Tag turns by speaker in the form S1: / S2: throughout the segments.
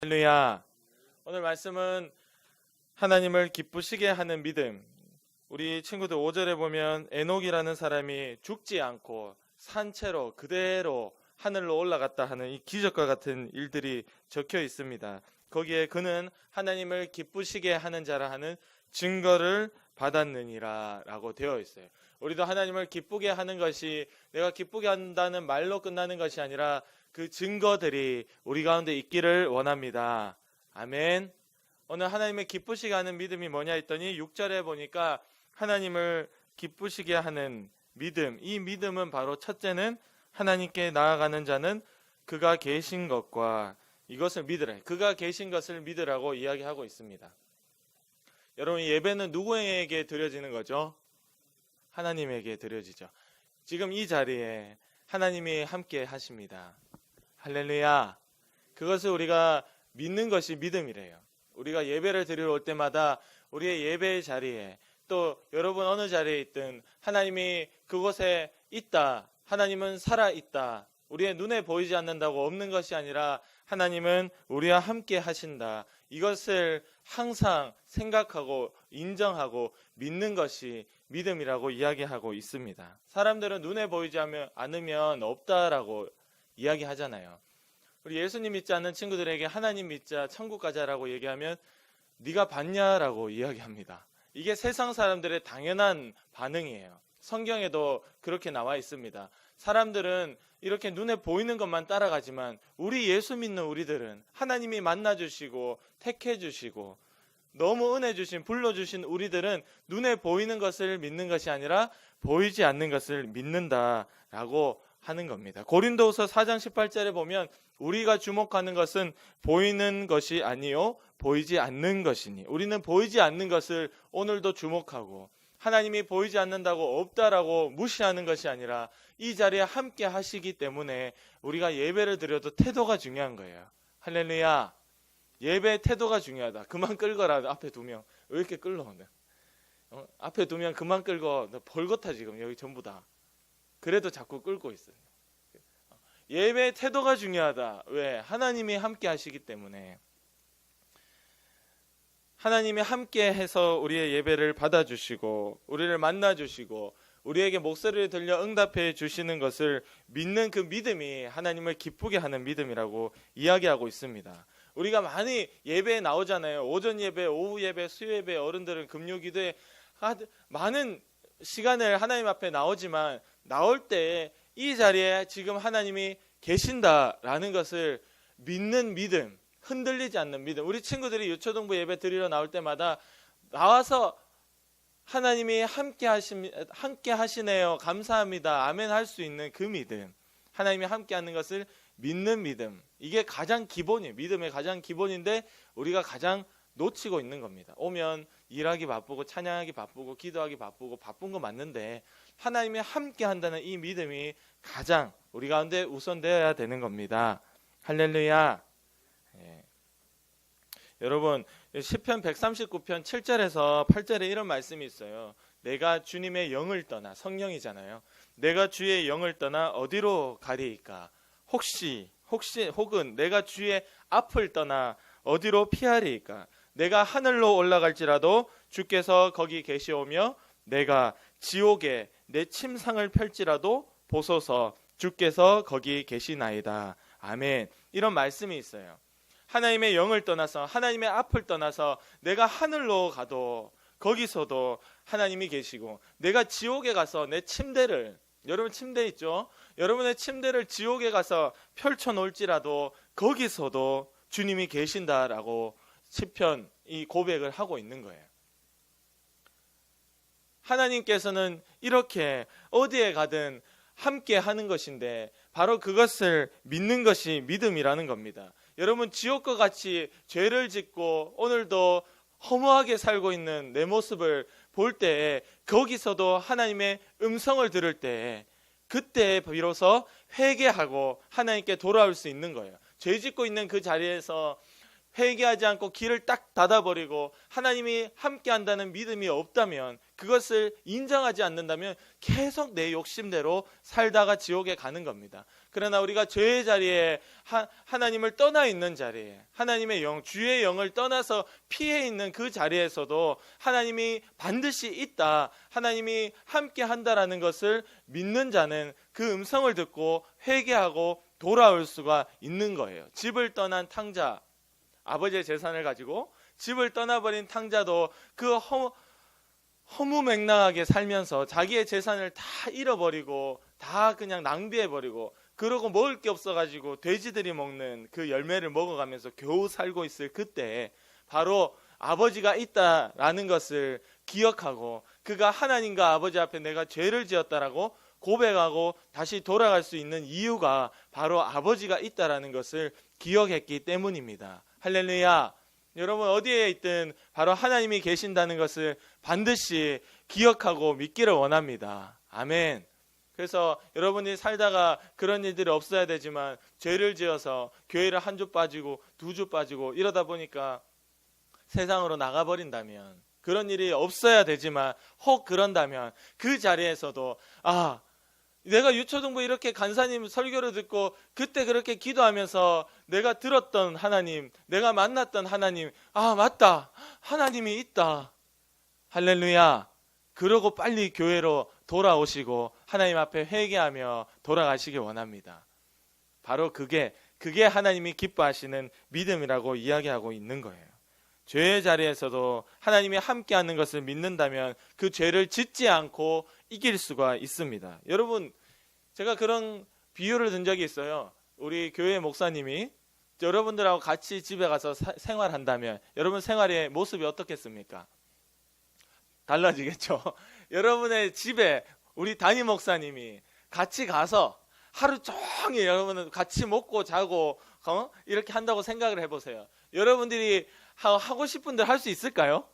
S1: 할렐루야. 오늘 말씀은 하나님을 기쁘시게 하는 믿음. 우리 친구들 5절에 보면 에녹이라는 사람이 죽지 않고 산채로 그대로 하늘로 올라갔다 하는 이 기적과 같은 일들이 적혀 있습니다. 거기에 그는 하나님을 기쁘시게 하는 자라 하는 증거를 받았느니라 라고 되어 있어요. 우리도 하나님을 기쁘게 하는 것이 내가 기쁘게 한다는 말로 끝나는 것이 아니라 그 증거들이 우리 가운데 있기를 원합니다. 아멘. 오늘 하나님을 기쁘시게 하는 믿음이 뭐냐 했더니 6절에 보니까 하나님을 기쁘시게 하는 믿음. 이 믿음은 바로 첫째는 하나님께 나아가는 자는 그가 계신 것과 이것을 믿으라. 그가 계신 것을 믿으라고 이야기하고 있습니다. 여러분, 예배는 누구에게 드려지는 거죠? 하나님에게 드려지죠. 지금 이 자리에 하나님이 함께 하십니다. 할렐루야. 그것을 우리가 믿는 것이 믿음이래요. 우리가 예배를 드리러 올 때마다 우리의 예배의 자리에 또 여러분 어느 자리에 있든 하나님이 그곳에 있다. 하나님은 살아있다. 우리의 눈에 보이지 않는다고 없는 것이 아니라 하나님은 우리와 함께 하신다. 이것을 항상 생각하고 인정하고 믿는 것이 믿음이라고 이야기하고 있습니다. 사람들은 눈에 보이지 않으면 없다라고 이야기하잖아요. 우리 예수님 믿지 않는 친구들에게 하나님 믿자, 천국 가자라고 얘기하면 네가 봤냐라고 이야기합니다. 이게 세상 사람들의 당연한 반응이에요. 성경에도 그렇게 나와 있습니다. 사람들은 이렇게 눈에 보이는 것만 따라가지만 우리 예수 믿는 우리들은 하나님이 만나주시고 택해주시고 너무 은혜 주신 불러주신 우리들은 눈에 보이는 것을 믿는 것이 아니라 보이지 않는 것을 믿는다라고 하는 겁니다. 고린도후서 4장 18절에 보면 우리가 주목하는 것은 보이는 것이 아니요 보이지 않는 것이니 우리는 보이지 않는 것을 오늘도 주목하고 하나님이 보이지 않는다고 없다라고 무시하는 것이 아니라 이 자리에 함께 하시기 때문에 우리가 예배를 드려도 태도가 중요한 거예요. 할렐루야. 예배의 태도가 중요하다. 그만 끌거라. 앞에 두 명. 왜 이렇게 끌러? 앞에 두 명 그만 끌고 너 벌겋다 지금 여기 전부 다. 그래도 자꾸 끌고 있어요. 예배의 태도가 중요하다. 왜? 하나님이 함께 하시기 때문에. 하나님이 함께 해서 우리의 예배를 받아주시고 우리를 만나주시고 우리에게 목소리를 들려 응답해 주시는 것을 믿는 그 믿음이 하나님을 기쁘게 하는 믿음이라고 이야기하고 있습니다. 우리가 많이 예배에 나오잖아요. 오전 예배, 오후 예배, 수요 예배, 어른들은 금요기도에 많은 시간을 하나님 앞에 나오지만 나올 때 이 자리에 지금 하나님이 계신다라는 것을 믿는 믿음, 흔들리지 않는 믿음. 우리 친구들이 유초동부 예배 드리러 나올 때마다 나와서 하나님이 함께 하시네요. 감사합니다. 아멘 할 수 있는 그 믿음. 하나님이 함께 하는 것을 믿는 믿음. 이게 가장 기본이에요. 믿음의 가장 기본인데 우리가 가장 놓치고 있는 겁니다. 오면 일하기 바쁘고 찬양하기 바쁘고 기도하기 바쁘고 바쁜 거 맞는데 하나님이 함께 한다는 이 믿음이 가장 우리 가운데 우선되어야 되는 겁니다. 할렐루야. 예. 여러분 시편 139편 7절에서 8절에 이런 말씀이 있어요. 내가 주님의 영을 떠나 성령이잖아요. 내가 주의 영을 떠나 어디로 가리이까? 혹은 내가 주의 앞을 떠나 어디로 피하리이까? 내가 하늘로 올라갈지라도 주께서 거기 계시오며 내가 지옥에 내 침상을 펼지라도 보소서 주께서 거기 계시나이다. 아멘. 이런 말씀이 있어요. 하나님의 영을 떠나서 하나님의 앞을 떠나서 내가 하늘로 가도 거기서도 하나님이 계시고 내가 지옥에 가서 내 침대를 여러분 침대 있죠? 여러분의 침대를 지옥에 가서 펼쳐놓을지라도 거기서도 주님이 계신다라고 시편 이 고백을 하고 있는 거예요. 하나님께서는 이렇게 어디에 가든 함께 하는 것인데 바로 그것을 믿는 것이 믿음이라는 겁니다. 여러분 지옥과 같이 죄를 짓고 오늘도 허무하게 살고 있는 내 모습을 볼 때 거기서도 하나님의 음성을 들을 때 그때 비로소 회개하고 하나님께 돌아올 수 있는 거예요. 죄 짓고 있는 그 자리에서 회개하지 않고 길을 딱 닫아버리고 하나님이 함께 한다는 믿음이 없다면 그것을 인정하지 않는다면 계속 내 욕심대로 살다가 지옥에 가는 겁니다. 그러나 우리가 죄의 자리에 하나님을 떠나 있는 자리에 하나님의 영, 주의 영을 떠나서 피해 있는 그 자리에서도 하나님이 반드시 있다, 하나님이 함께 한다라는 것을 믿는 자는 그 음성을 듣고 회개하고 돌아올 수가 있는 거예요. 집을 떠난 탕자, 아버지의 재산을 가지고 집을 떠나버린 탕자도 그 허무맹랑하게 살면서 자기의 재산을 다 잃어버리고 다 그냥 낭비해버리고 그러고 먹을 게 없어가지고 돼지들이 먹는 그 열매를 먹어가면서 겨우 살고 있을 그때 바로 아버지가 있다라는 것을 기억하고 그가 하나님과 아버지 앞에 내가 죄를 지었다라고 고백하고 다시 돌아갈 수 있는 이유가 바로 아버지가 있다라는 것을 기억했기 때문입니다. 할렐루야. 여러분 어디에 있든 바로 하나님이 계신다는 것을 반드시 기억하고 믿기를 원합니다. 아멘. 그래서 여러분이 살다가 그런 일들이 없어야 되지만 죄를 지어서 교회를 한 주 빠지고 두 주 빠지고 이러다 보니까 세상으로 나가버린다면, 그런 일이 없어야 되지만 혹 그런다면 그 자리에서도 내가 유초등부 이렇게 간사님 설교를 듣고 그때 그렇게 기도하면서 내가 들었던 하나님, 내가 만났던 하나님, 맞다, 하나님이 있다, 할렐루야. 그러고 빨리 교회로 돌아오시고 하나님 앞에 회개하며 돌아가시기 원합니다. 바로 그게 하나님이 기뻐하시는 믿음이라고 이야기하고 있는 거예요. 죄의 자리에서도 하나님이 함께하는 것을 믿는다면 그 죄를 짓지 않고 이길 수가 있습니다. 여러분, 제가 그런 비유를 든 적이 있어요. 우리 교회 목사님이 여러분들하고 같이 집에 가서 생활한다면 여러분 생활의 모습이 어떻겠습니까? 달라지겠죠. 여러분의 집에 우리 담임 목사님이 같이 가서 하루 종일 여러분은 같이 먹고 자고 이렇게 한다고 생각을 해보세요. 여러분들이 하고 싶은 대로 할 수 있을까요?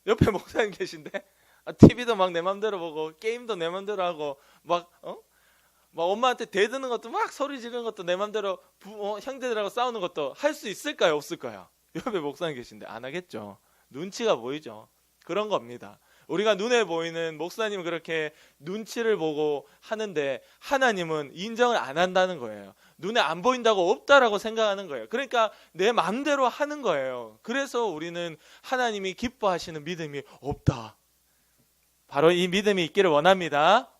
S1: 옆에 목사님 계신데 TV도 막 내 맘대로 보고 게임도 내 맘대로 하고 막 엄마한테 대드는 것도 막 소리 지르는 것도 내 맘대로 형제들하고 싸우는 것도 할 수 있을까요? 없을까요? 옆에 목사님 계신데 안 하겠죠. 눈치가 보이죠. 그런 겁니다. 우리가 눈에 보이는 목사님은 그렇게 눈치를 보고 하는데 하나님은 인정을 안 한다는 거예요. 눈에 안 보인다고 없다라고 생각하는 거예요. 그러니까 내 마음대로 하는 거예요. 그래서 우리는 하나님이 기뻐하시는 믿음이 없다. 바로 이 믿음이 있기를 원합니다.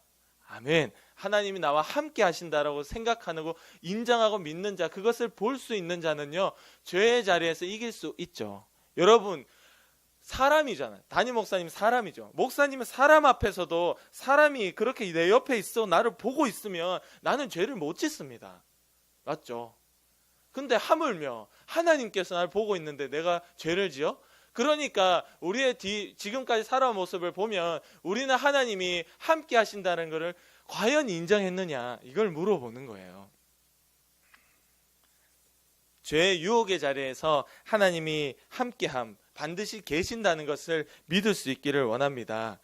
S1: 아멘. 하나님이 나와 함께 하신다라고 생각하고 인정하고 믿는 자, 그것을 볼 수 있는 자는요, 죄의 자리에서 이길 수 있죠. 여러분, 사람이잖아요. 담임 목사님 사람이죠. 목사님은 사람 앞에서도 사람이 그렇게 내 옆에 있어 나를 보고 있으면 나는 죄를 못 짓습니다. 맞죠? 근데 하물며 하나님께서 나를 보고 있는데 내가 죄를 지어? 그러니까 우리의 지금까지 살아온 모습을 보면 우리는 하나님이 함께 하신다는 것을 과연 인정했느냐, 이걸 물어보는 거예요. 죄의 유혹의 자리에서 하나님이 함께함, 반드시 계신다는 것을 믿을 수 있기를 원합니다.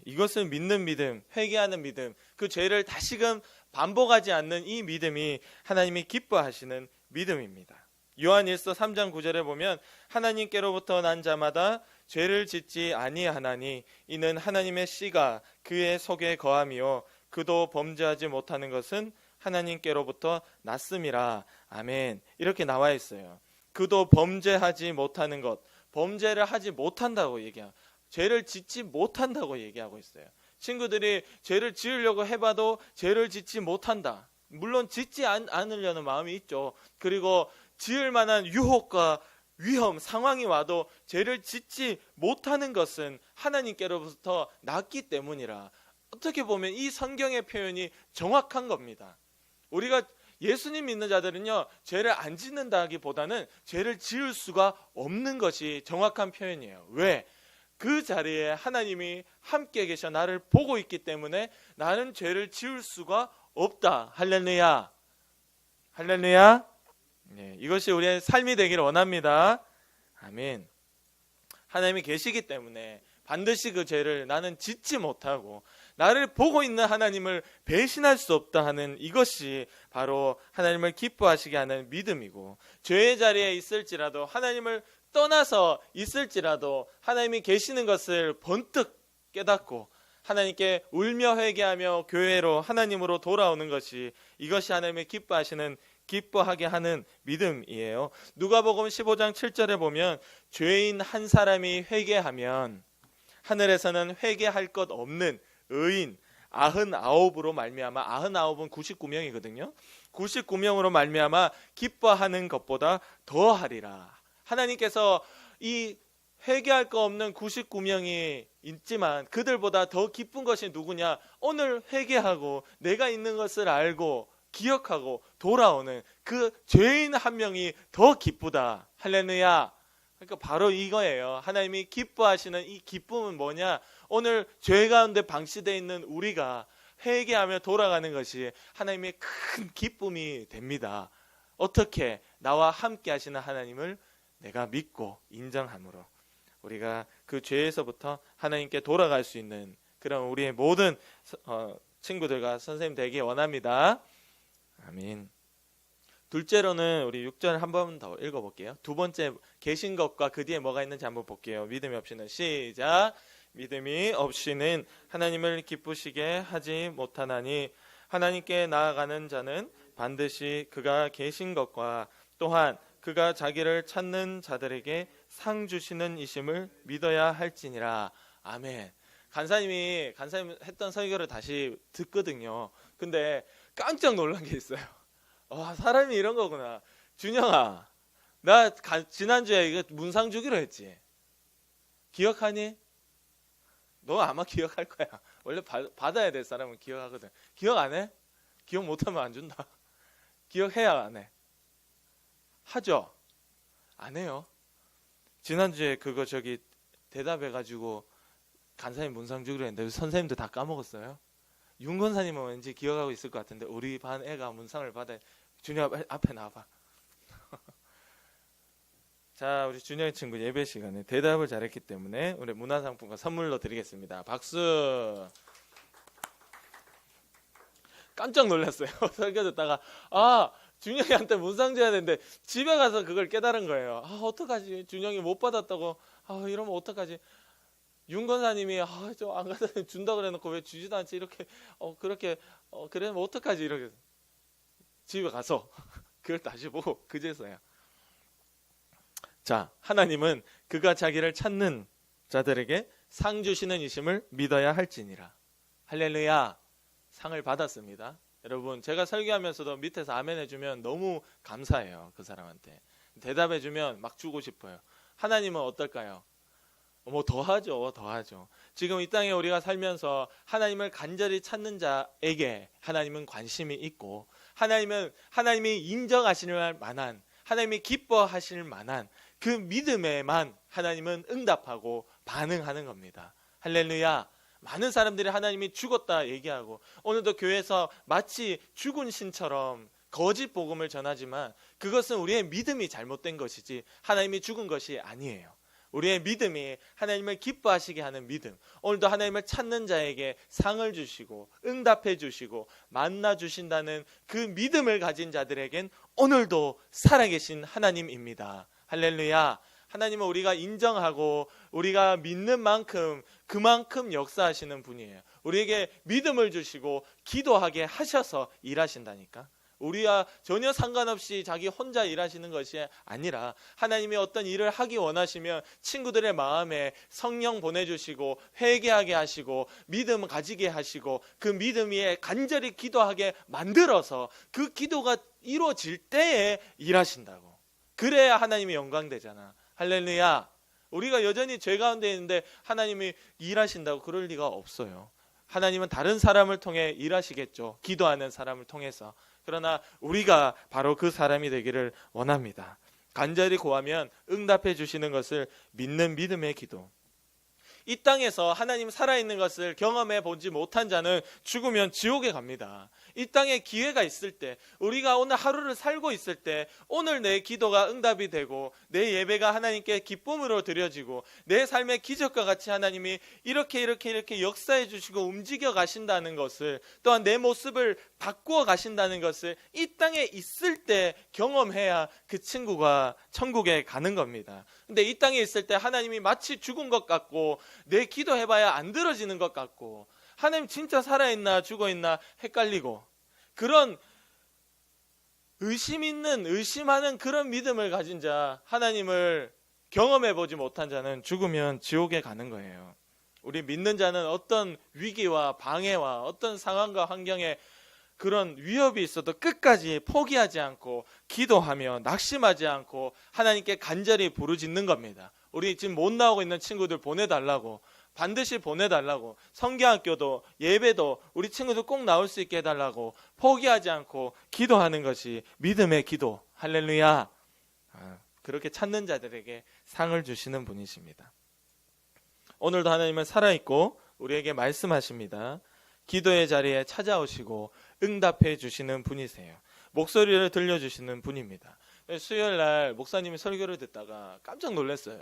S1: 이것을 믿는 믿음, 회개하는 믿음, 그 죄를 다시금 반복하지 않는 이 믿음이 하나님이 기뻐하시는 믿음입니다. 요한일서 3장 9절에 보면 하나님께로부터 난 자마다 죄를 짓지 아니하나니 이는 하나님의 씨가 그의 속에 거함이요 그도 범죄하지 못하는 것은 하나님께로부터 났음이라. 아멘. 이렇게 나와 있어요. 그도 범죄하지 못하는 것, 범죄를 하지 못한다고 얘기하고, 죄를 짓지 못한다고 얘기하고 있어요. 친구들이 죄를 지으려고 해봐도 죄를 짓지 못한다. 물론 짓지 않으려는 마음이 있죠. 그리고 지을 만한 유혹과 위험, 상황이 와도 죄를 짓지 못하는 것은 하나님께로부터 났기 때문이라. 어떻게 보면 이 성경의 표현이 정확한 겁니다. 우리가 예수님 믿는 자들은요, 죄를 안 짓는다기보다는 죄를 지을 수가 없는 것이 정확한 표현이에요. 왜? 그 자리에 하나님이 함께 계셔 나를 보고 있기 때문에 나는 죄를 지을 수가 없다. 할렐루야. 할렐루야. 네, 이것이 우리의 삶이 되기를 원합니다. 아멘. 하나님이 계시기 때문에 반드시 그 죄를 나는 짓지 못하고 나를 보고 있는 하나님을 배신할 수 없다 하는 이것이 바로 하나님을 기뻐하시게 하는 믿음이고, 죄의 자리에 있을지라도 하나님을 떠나서 있을지라도 하나님이 계시는 것을 번뜩 깨닫고 하나님께 울며 회개하며 교회로 하나님으로 돌아오는 것이, 이것이 하나님의 기뻐하게 하는 믿음이에요. 누가복음 15장 7절에 보면 죄인 한 사람이 회개하면 하늘에서는 회개할 것 없는 의인 99으로 말미암아, 99은 99명이거든요. 99명으로 말미암아 기뻐하는 것보다 더하리라. 하나님께서 이 회개할 거 없는 99명이 있지만 그들보다 더 기쁜 것이 누구냐? 오늘 회개하고 내가 있는 것을 알고 기억하고 돌아오는 그 죄인 한 명이 더 기쁘다. 할렐루야. 그러니까 바로 이거예요. 하나님이 기뻐하시는 이 기쁨은 뭐냐? 오늘 죄 가운데 방치되어 있는 우리가 회개하며 돌아가는 것이 하나님의 큰 기쁨이 됩니다. 어떻게? 나와 함께 하시는 하나님을 내가 믿고 인정함으로 우리가 그 죄에서부터 하나님께 돌아갈 수 있는 그런 우리의 모든 친구들과 선생님 되기 원합니다. 아멘. 둘째로는 우리 6절 한 번 더 읽어볼게요. 두 번째, 계신 것과 그 뒤에 뭐가 있는지 한번 볼게요. 믿음이 없이는, 시작. 믿음이 없이는 하나님을 기쁘시게 하지 못하나니 하나님께 나아가는 자는 반드시 그가 계신 것과 또한 그가 자기를 찾는 자들에게 상 주시는 이심을 믿어야 할지니라. 아멘. 간사님 했던 설교를 다시 듣거든요. 근데 깜짝 놀란 게 있어요. 사람이 이런 거구나. 준영아, 나 지난주에 이거 문상 주기로 했지. 기억하니? 너 아마 기억할 거야. 원래 받아야 될 사람은 기억하거든. 기억 안 해? 기억 못하면 안 준다. 기억해야 안 해? 하죠? 안 해요. 지난주에 그거 대답해가지고 간사님 문상 주기로 했는데 선생님도 다 까먹었어요. 윤 권사님은 왠지 기억하고 있을 것 같은데 우리 반 애가 문상을 받아야. 준영 앞에 나와봐. 자, 우리 준영의 친구 예배 시간에 대답을 잘했기 때문에 우리 문화상품권 선물로 드리겠습니다. 박수. 깜짝 놀랐어요. 설교 듣다가 준영이한테 문상 줘야 되는데 집에 가서 그걸 깨달은 거예요. 어떡하지? 준영이 못 받았다고. 이러면 어떡하지? 윤 권사님이 저 안 가다 준다 그래놓고 왜 주지도 않지? 이렇게 그렇게 그러면 어떡하지? 이렇게 집에 가서 그걸 다시 보고 그제서야. 자, 하나님은 그가 자기를 찾는 자들에게 상 주시는 이심을 믿어야 할지니라. 할렐루야. 상을 받았습니다. 여러분, 제가 설교하면서도 밑에서 아멘 해주면 너무 감사해요. 그 사람한테 대답해주면 막 주고 싶어요. 하나님은 어떨까요? 더하죠. 지금 이 땅에 우리가 살면서 하나님을 간절히 찾는 자에게 하나님은 관심이 있고, 하나님이 인정하실 만한, 하나님이 기뻐하실 만한 그 믿음에만 하나님은 응답하고 반응하는 겁니다. 할렐루야. 많은 사람들이 하나님이 죽었다 얘기하고, 오늘도 교회에서 마치 죽은 신처럼 거짓 복음을 전하지만 그것은 우리의 믿음이 잘못된 것이지 하나님이 죽은 것이 아니에요. 우리의 믿음이 하나님을 기뻐하시게 하는 믿음. 오늘도 하나님을 찾는 자에게 상을 주시고 응답해 주시고 만나 주신다는 그 믿음을 가진 자들에겐 오늘도 살아계신 하나님입니다. 할렐루야. 하나님은 우리가 인정하고 우리가 믿는 만큼 그만큼 역사하시는 분이에요. 우리에게 믿음을 주시고 기도하게 하셔서 일하신다니까. 우리와 전혀 상관없이 자기 혼자 일하시는 것이 아니라 하나님이 어떤 일을 하기 원하시면 친구들의 마음에 성령 보내주시고 회개하게 하시고 믿음 가지게 하시고 그 믿음 위에 간절히 기도하게 만들어서 그 기도가 이루어질 때에 일하신다고. 그래야 하나님이 영광되잖아. 할렐루야. 우리가 여전히 죄 가운데 있는데 하나님이 일하신다고 그럴 리가 없어요. 하나님은 다른 사람을 통해 일하시겠죠. 기도하는 사람을 통해서. 그러나 우리가 바로 그 사람이 되기를 원합니다. 간절히 구하면 응답해 주시는 것을 믿는 믿음의 기도. 이 땅에서 하나님 살아있는 것을 경험해 보지 못한 자는 죽으면 지옥에 갑니다. 이 땅에 기회가 있을 때, 우리가 오늘 하루를 살고 있을 때 오늘 내 기도가 응답이 되고 내 예배가 하나님께 기쁨으로 드려지고 내 삶의 기적과 같이 하나님이 이렇게 역사해 주시고 움직여 가신다는 것을, 또한 내 모습을 바꾸어 가신다는 것을 이 땅에 있을 때 경험해야 그 친구가 천국에 가는 겁니다. 근데 이 땅에 있을 때 하나님이 마치 죽은 것 같고 내 기도해봐야 안 들어지는 것 같고 하나님 진짜 살아있나 죽어있나 헷갈리고 그런 의심하는 그런 믿음을 가진 자, 하나님을 경험해보지 못한 자는 죽으면 지옥에 가는 거예요. 우리 믿는 자는 어떤 위기와 방해와 어떤 상황과 환경에 그런 위협이 있어도 끝까지 포기하지 않고 기도하며 낙심하지 않고 하나님께 간절히 부르짖는 겁니다. 우리 지금 못 나오고 있는 친구들 보내달라고, 반드시 보내달라고, 성경학교도 예배도 우리 친구들 꼭 나올 수 있게 해달라고 포기하지 않고 기도하는 것이 믿음의 기도. 할렐루야. 그렇게 찾는 자들에게 상을 주시는 분이십니다. 오늘도 하나님은 살아있고 우리에게 말씀하십니다. 기도의 자리에 찾아오시고 응답해 주시는 분이세요. 목소리를 들려주시는 분입니다. 수요일날 목사님이 설교를 듣다가 깜짝 놀랐어요.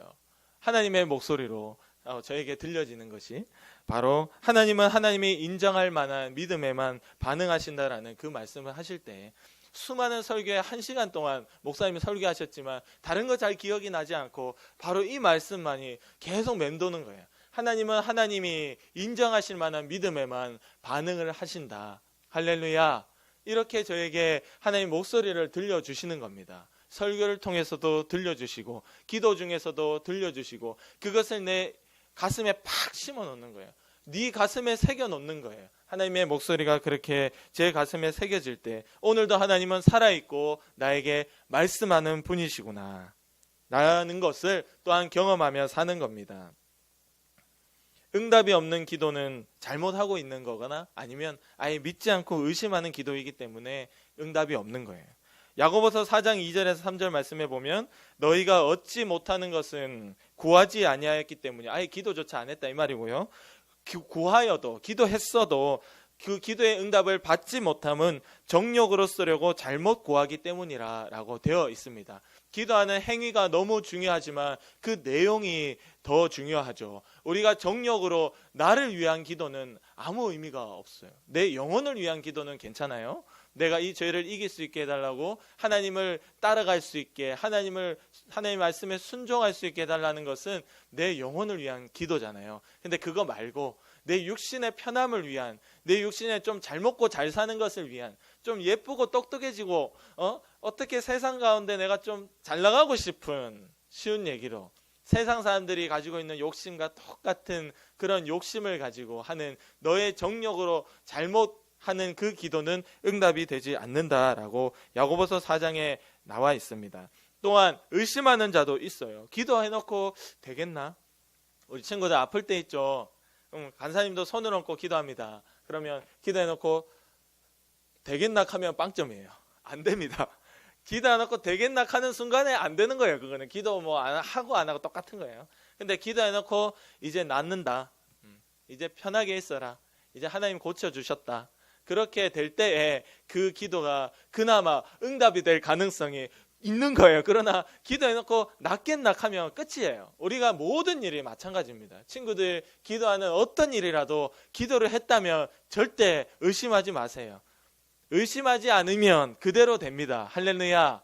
S1: 하나님의 목소리로 저에게 들려지는 것이 바로 하나님은 하나님이 인정할 만한 믿음에만 반응하신다라는 그 말씀을 하실 때 수많은 설교에 1시간 동안 목사님이 설교하셨지만 다른 거 잘 기억이 나지 않고 바로 이 말씀만이 계속 맴도는 거예요. 하나님은 하나님이 인정하실 만한 믿음에만 반응을 하신다. 할렐루야. 이렇게 저에게 하나님 목소리를 들려주시는 겁니다. 설교를 통해서도 들려주시고 기도 중에서도 들려주시고 그것을 내 가슴에 팍 심어 놓는 거예요. 네 가슴에 새겨 놓는 거예요. 하나님의 목소리가 그렇게 제 가슴에 새겨질 때 오늘도 하나님은 살아있고 나에게 말씀하는 분이시구나 라는 것을 또한 경험하며 사는 겁니다. 응답이 없는 기도는 잘못하고 있는 거거나 아니면 아예 믿지 않고 의심하는 기도이기 때문에 응답이 없는 거예요. 야고보서 4장 2절에서 3절 말씀해 보면 너희가 얻지 못하는 것은 구하지 아니하였기 때문에 아예 기도조차 안 했다 이 말이고요. 구하여도 기도했어도 그 기도의 응답을 받지 못함은 정욕으로 쓰려고 잘못 구하기 때문이라 라고 되어 있습니다. 기도하는 행위가 너무 중요하지만 그 내용이 더 중요하죠. 우리가 정욕으로 나를 위한 기도는 아무 의미가 없어요. 내 영혼을 위한 기도는 괜찮아요. 내가 이 죄를 이길 수 있게 해달라고 하나님을 따라갈 수 있게 하나님 말씀에 순종할 수 있게 해달라는 것은 내 영혼을 위한 기도잖아요. 근데 그거 말고 내 육신의 편함을 위한 내 육신에 좀 잘 먹고 잘 사는 것을 위한 좀 예쁘고 똑똑해지고 어떻게 세상 가운데 내가 좀 잘 나가고 싶은 쉬운 얘기로 세상 사람들이 가지고 있는 욕심과 똑같은 그런 욕심을 가지고 하는 너의 정욕으로 잘못하는 그 기도는 응답이 되지 않는다라고 야고보서 4장에 나와 있습니다. 또한 의심하는 자도 있어요. 기도해놓고 되겠나? 우리 친구들 아플 때 있죠. 간사님도 손을 얹고 기도합니다. 그러면 기도해놓고 되겠나 하면 빵점이에요. 안 됩니다. 기도해놓고 되겠나 하는 순간에 안 되는 거예요. 그거는 기도 뭐 하고 안 하고 똑같은 거예요. 근데 기도해놓고 이제 낫는다. 이제 편하게 있어라. 이제 하나님 고쳐주셨다. 그렇게 될 때에 그 기도가 그나마 응답이 될 가능성이 있는 거예요. 그러나 기도해놓고 낫겠나 하면 끝이에요. 우리가 모든 일이 마찬가지입니다. 친구들 기도하는 어떤 일이라도 기도를 했다면 절대 의심하지 마세요. 의심하지 않으면 그대로 됩니다. 할렐루야.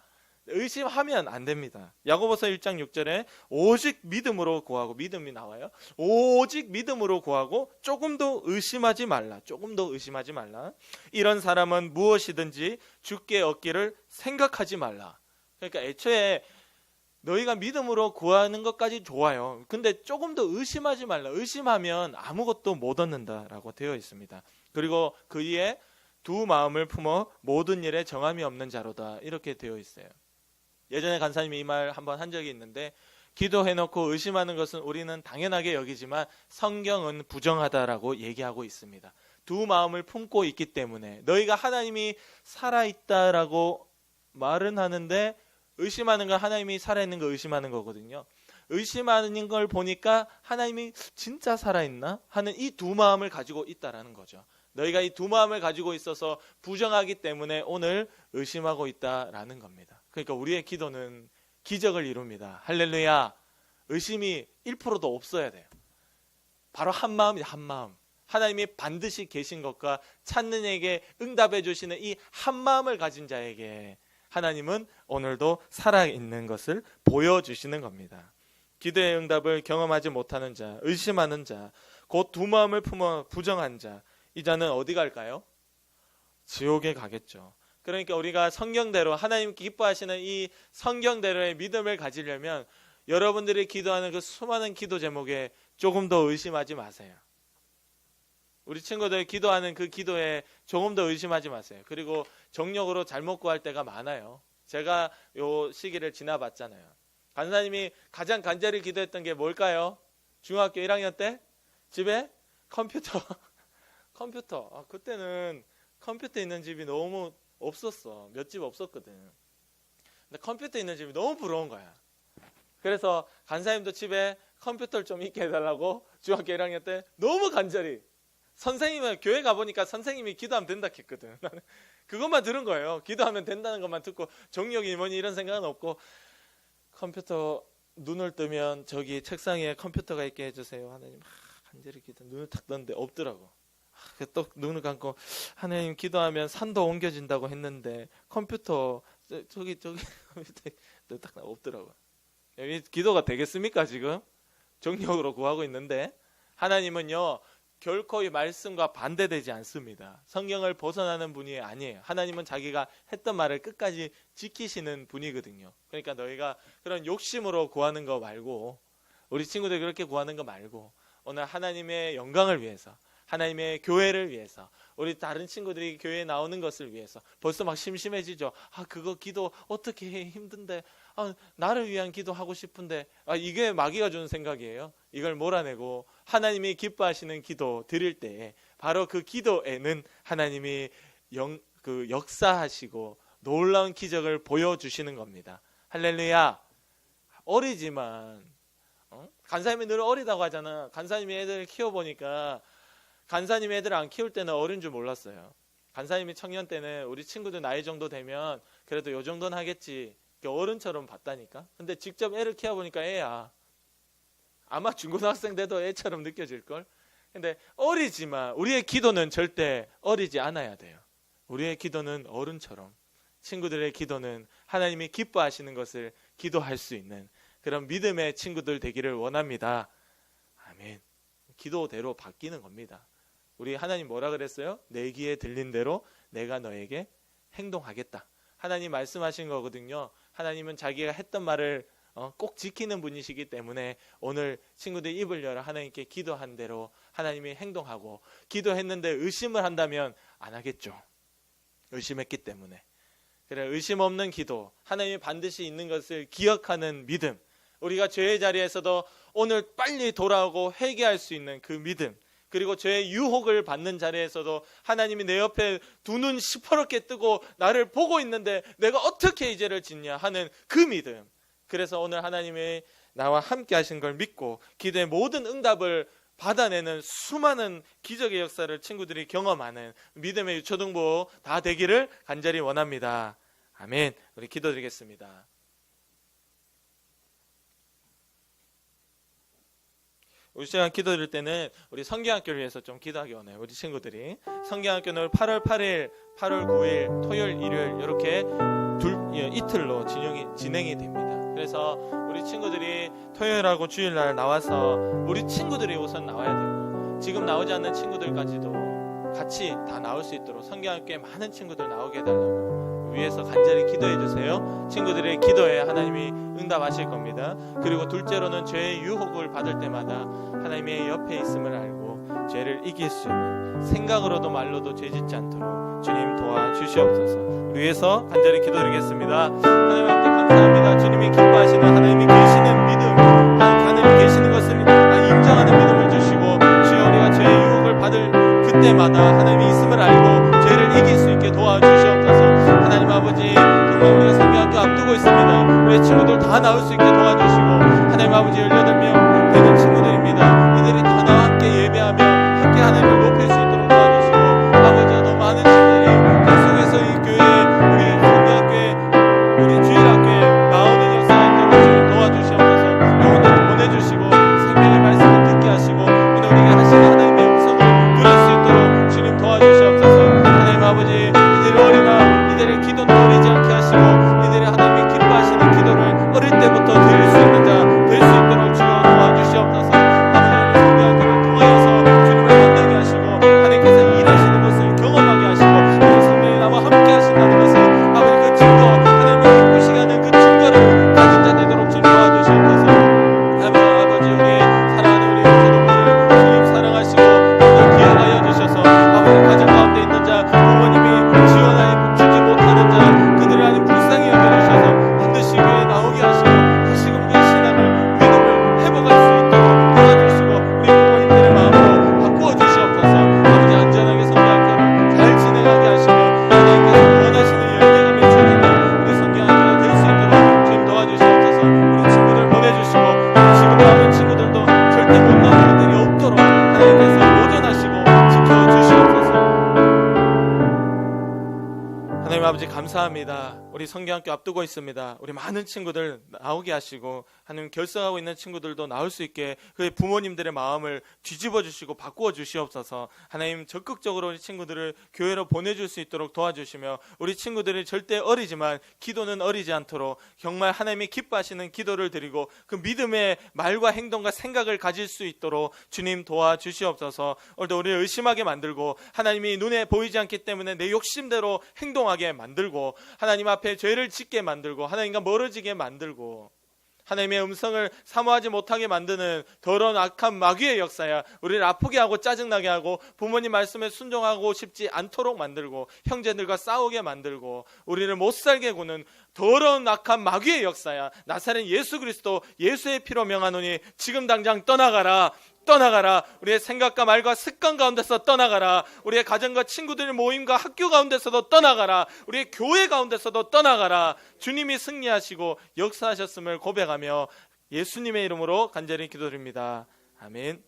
S1: 의심하면 안 됩니다. 야고보서 1장 6절에 오직 믿음으로 구하고 믿음이 나와요. 오직 믿음으로 구하고 조금도 의심하지 말라. 조금도 의심하지 말라. 이런 사람은 무엇이든지 주께 얻기를 생각하지 말라. 그러니까 애초에 너희가 믿음으로 구하는 것까지 좋아요. 근데 조금도 의심하지 말라. 의심하면 아무것도 못 얻는다라고 되어 있습니다. 그리고 그 위에 두 마음을 품어 모든 일에 정함이 없는 자로다 이렇게 되어 있어요. 예전에 간사님이 이 말 한번 한 적이 있는데 기도해놓고 의심하는 것은 우리는 당연하게 여기지만 성경은 부정하다라고 얘기하고 있습니다. 두 마음을 품고 있기 때문에 너희가 하나님이 살아있다라고 말은 하는데 의심하는 건 하나님이 살아있는 거 의심하는 거거든요. 의심하는 걸 보니까 하나님이 진짜 살아있나 하는 이 두 마음을 가지고 있다라는 거죠. 너희가 이 두 마음을 가지고 있어서 부정하기 때문에 오늘 의심하고 있다라는 겁니다. 그러니까 우리의 기도는 기적을 이룹니다. 할렐루야. 의심이 1%도 없어야 돼요. 바로 한 마음이다. 한 마음. 하나님이 반드시 계신 것과 찾는 이에게 응답해 주시는 이 한 마음을 가진 자에게 하나님은 오늘도 살아있는 것을 보여주시는 겁니다. 기도의 응답을 경험하지 못하는 자, 의심하는 자, 곧 두 마음을 품어 부정한 자, 이 자는 어디 갈까요? 지옥에 가겠죠. 그러니까 우리가 성경대로 하나님께 기뻐하시는 이 성경대로의 믿음을 가지려면 여러분들이 기도하는 그 수많은 기도 제목에 조금 더 의심하지 마세요. 우리 친구들 기도하는 그 기도에 조금 더 의심하지 마세요. 그리고 정력으로 잘못 구할 때가 많아요. 제가 요 시기를 지나봤잖아요. 간사님이 가장 간절히 기도했던 게 뭘까요? 중학교 1학년 때 집에 컴퓨터. 그때는 컴퓨터 있는 집이 너무 없었어. 몇 집 없었거든. 근데 컴퓨터 있는 집이 너무 부러운 거야. 그래서 간사님도 집에 컴퓨터를 좀 있게 해달라고 중학교 1학년 때 너무 간절히, 선생님은 교회 가보니까 선생님이 기도하면 된다 했거든. 나는 그것만 들은 거예요. 기도하면 된다는 것만 듣고 정력이 뭐니 이런 생각은 없고, 컴퓨터 눈을 뜨면 저기 책상 위에 컴퓨터가 있게 해주세요. 하나님 간절히 기도. 눈을 탁 떴는데 없더라고. 또 눈을 감고 하나님 기도하면 산도 옮겨진다고 했는데 컴퓨터 저기 컴퓨터 딱 없더라고. 여기 기도가 되겠습니까? 지금 정력으로 구하고 있는데 하나님은요 결코 이 말씀과 반대되지 않습니다. 성경을 벗어나는 분이 아니에요. 하나님은 자기가 했던 말을 끝까지 지키시는 분이거든요. 그러니까 너희가 그런 욕심으로 구하는 거 말고, 우리 친구들 그렇게 구하는 거 말고, 오늘 하나님의 영광을 위해서, 하나님의 교회를 위해서, 우리 다른 친구들이 교회에 나오는 것을 위해서. 벌써 막 심심해지죠. 그거 기도 어떻게 해, 힘든데, 나를 위한 기도하고 싶은데, 이게 마귀가 주는 생각이에요. 이걸 몰아내고 하나님이 기뻐하시는 기도 드릴 때 바로 그 기도에는 하나님이 역사하시고 놀라운 기적을 보여주시는 겁니다. 할렐루야. 어리지만 간사님이 늘 어리다고 하잖아. 간사님이 애들을 키워보니까 간사님이 애들을 안 키울 때는 어린 줄 몰랐어요. 간사님이 청년 때는 우리 친구들 나이 정도 되면 그래도 요 정도는 하겠지, 어른처럼 봤다니까. 근데 직접 애를 키워보니까 애야. 아마 중고등학생 돼도 애처럼 느껴질걸. 근데 어리지만 우리의 기도는 절대 어리지 않아야 돼요. 우리의 기도는 어른처럼, 친구들의 기도는 하나님이 기뻐하시는 것을 기도할 수 있는 그런 믿음의 친구들 되기를 원합니다. 아멘. 기도대로 바뀌는 겁니다. 우리 하나님 뭐라 그랬어요? 내 귀에 들린 대로 내가 너에게 행동하겠다. 하나님 말씀하신 거거든요. 하나님은 자기가 했던 말을 꼭 지키는 분이시기 때문에 오늘 친구들 입을 열어 하나님께 기도한 대로 하나님이 행동하고, 기도했는데 의심을 한다면 안 하겠죠. 의심했기 때문에. 그래, 의심 없는 기도, 하나님이 반드시 있는 것을 기억하는 믿음, 우리가 죄의 자리에서도 오늘 빨리 돌아오고 회개할 수 있는 그 믿음, 그리고 죄의 유혹을 받는 자리에서도 하나님이 내 옆에 두 눈 시퍼렇게 뜨고 나를 보고 있는데 내가 어떻게 이 죄를 짓냐 하는 그 믿음. 그래서 오늘 하나님이 나와 함께 하신 걸 믿고 기도의 모든 응답을 받아내는 수많은 기적의 역사를 친구들이 경험하는 믿음의 유초등부 다 되기를 간절히 원합니다. 아멘. 우리 기도드리겠습니다. 우리 시간 기도드릴 때는 우리 성경학교를 위해서 좀 기도하기 원해요. 우리 친구들이 성경학교는 8월 8일, 8월 9일, 토요일, 일요일 이렇게 이틀로 진행이 됩니다. 그래서 우리 친구들이 토요일하고 주일날 나와서 우리 친구들이 우선 나와야 되고, 지금 나오지 않는 친구들까지도 같이 다 나올 수 있도록 성경학교에 많은 친구들 나오게 해달라고 위해서 간절히 기도해 주세요. 친구들의 기도에 하나님이 응답하실 겁니다. 그리고 둘째로는 죄의 유혹을 받을 때마다 하나님의 옆에 있음을 알고 죄를 이길 수 있는, 생각으로도 말로도 죄 짓지 않도록 주님 도와주시옵소서. 우리 위해서 간절히 기도드리겠습니다. 하나님 함께 감사합니다. 주님이 기뻐하시는, 하나님이 계시는 믿음, 하나님이 계시는 것을 인정하는 믿음을 주시고, 주여 우리가 죄의 유혹을 받을 그때마다 하나님이 있음을 알고 죄를 이길 수 있게 도와주시옵소서. 하나님 아버지, 정말 우리가 성경학교 앞두고 있습니다. 우리 친구들 다 나올 수 있게 도와주시고, 하나님 아버지 18명 되는 친구들입니다. 이들이 다 나와 함께 예배하며 함께 하나님을 높일 수 있도록 도와주시고, 아버지 더 많은 친구들이 계속해서 이 교회, 우리 성경학교에, 우리 주일학교에 나오는 역사가 있도록 주님 도와주시옵소서. 영혼들을 보내주시고 생명의 말씀을 듣게 하시고, 오늘 우리가 하시는 하나님의 음성을 들을 수 있도록 주님 도와주시옵소서. 하나님 아버지, 이들의 어리나 이들의 기도는 어리지 않게 하시고, 이들의 하나님이 기뻐하시는 기도를 어릴 때부터 드릴 수 있는 자 될 수 있도록 감사합니다. 우리 성경학교 앞두고 있습니다. 우리 많은 친구들 나오게 하시고 하나님 결석하고 있는 친구들도 나올 수 있게 그의 부모님들의 마음을 뒤집어 주시고 바꾸어 주시옵소서. 하나님 적극적으로 우리 친구들을 교회로 보내줄 수 있도록 도와주시며 우리 친구들이 절대 어리지만 기도는 어리지 않도록 정말 하나님이 기뻐하시는 기도를 드리고 그 믿음의 말과 행동과 생각을 가질 수 있도록 주님 도와주시옵소서. 오늘도 우리를 의심하게 만들고 하나님이 눈에 보이지 않기 때문에 내 욕심대로 행동하게 만들고 하나님 앞에 죄를 짓게 만들고 하나님과 멀어지게 만들고 하나님의 음성을 사모하지 못하게 만드는 더러운 악한 마귀의 역사야 우리를 아프게 하고 짜증나게 하고 부모님 말씀에 순종하고 싶지 않도록 만들고 형제들과 싸우게 만들고 우리를 못살게 구는 더러운 악한 마귀의 역사야. 나사렛 예수 그리스도 예수의 피로 명하노니 지금 당장 떠나가라. 떠나가라. 우리의 생각과 말과 습관 가운데서 떠나가라. 우리의 가정과 친구들의 모임과 학교 가운데서도 떠나가라. 우리의 교회 가운데서도 떠나가라. 주님이 승리하시고 역사하셨음을 고백하며 예수님의 이름으로 간절히 기도드립니다. 아멘.